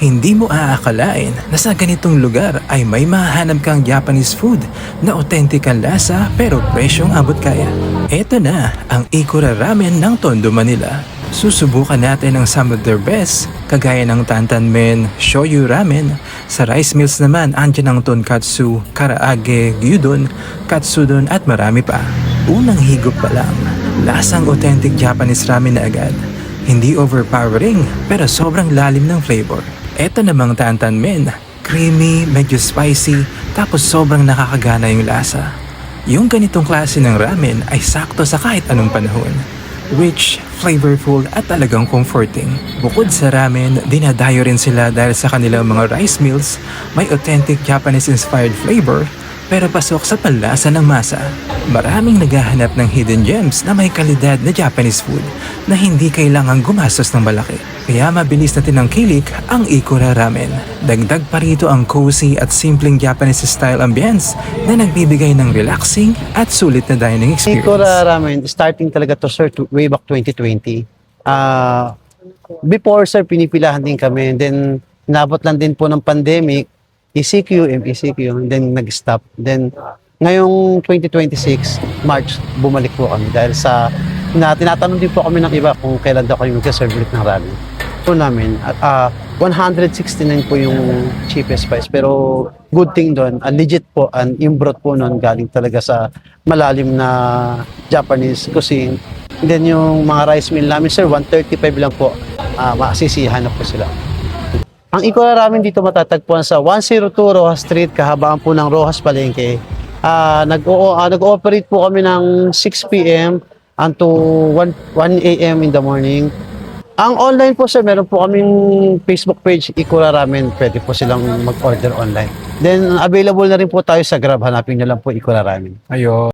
Hindi mo aakalain na sa ganitong lugar ay may mahahanap kang Japanese food na authentic ang lasa pero presyong abot kaya. Eto na ang Ikura Ramen ng Tondo, Manila. Susubukan natin ang some of their best, kagaya ng Tantan Men, Shoyu Ramen. Sa rice meals naman, andyan ang tonkatsu, karaage, gyudon, katsudon at marami pa. Unang higop pa lang, lasang authentic Japanese ramen na agad. Hindi overpowering pero sobrang lalim ng flavor. Eto namang Tantan Men, creamy, medyo spicy, tapos sobrang nakakagana yung lasa. Yung ganitong klase ng ramen ay sakto sa kahit anong panahon. Rich, flavorful at talagang comforting. Bukod sa ramen, dinadayo rin sila dahil sa kanilang mga rice meals, may authentic Japanese-inspired flavor pero pasok sa panlasa ng masa. Maraming naghahanap ng hidden gems na may kalidad na Japanese food na hindi kailangang gumastos ng malaki. Kaya mabilis na tinangkilik ang Ikura Ramen. Dagdag pa rito ang cozy at simpleng Japanese-style ambience na nagbibigay ng relaxing at sulit na dining experience. Ikura Ramen, starting talaga to sir way back 2020. Before sir, pinipilahan din kami. And then, nabot lang din po ng pandemic, ECQ, MECQ, and then nag-stop. Then, ngayong 2026, March, bumalik po kami dahil sa tinatanong din po kami ng iba kung kailan daw kami mag-serve ulit ng ramen. So namin, 169 po yung cheapest price. Pero good thing doon, legit po, and yung broth po noon galing talaga sa malalim na Japanese cuisine. And then yung mga rice meal namin, sir, 135 lang po. Masisihan na po sila. Ang Ikura Ramen dito matatagpuan sa 102 Rojas Street, kahabaan po ng Rojas Palengke. Nag-ooperate po kami ng 6 p.m. unto 1 a.m. in the morning. Ang online po sir, meron po kaming Facebook page, Ikura Ramen. Pwede po silang mag-order online. Then available na rin po tayo sa Grab. Hanapin nyo lang po Ikura Ramen. Ayo.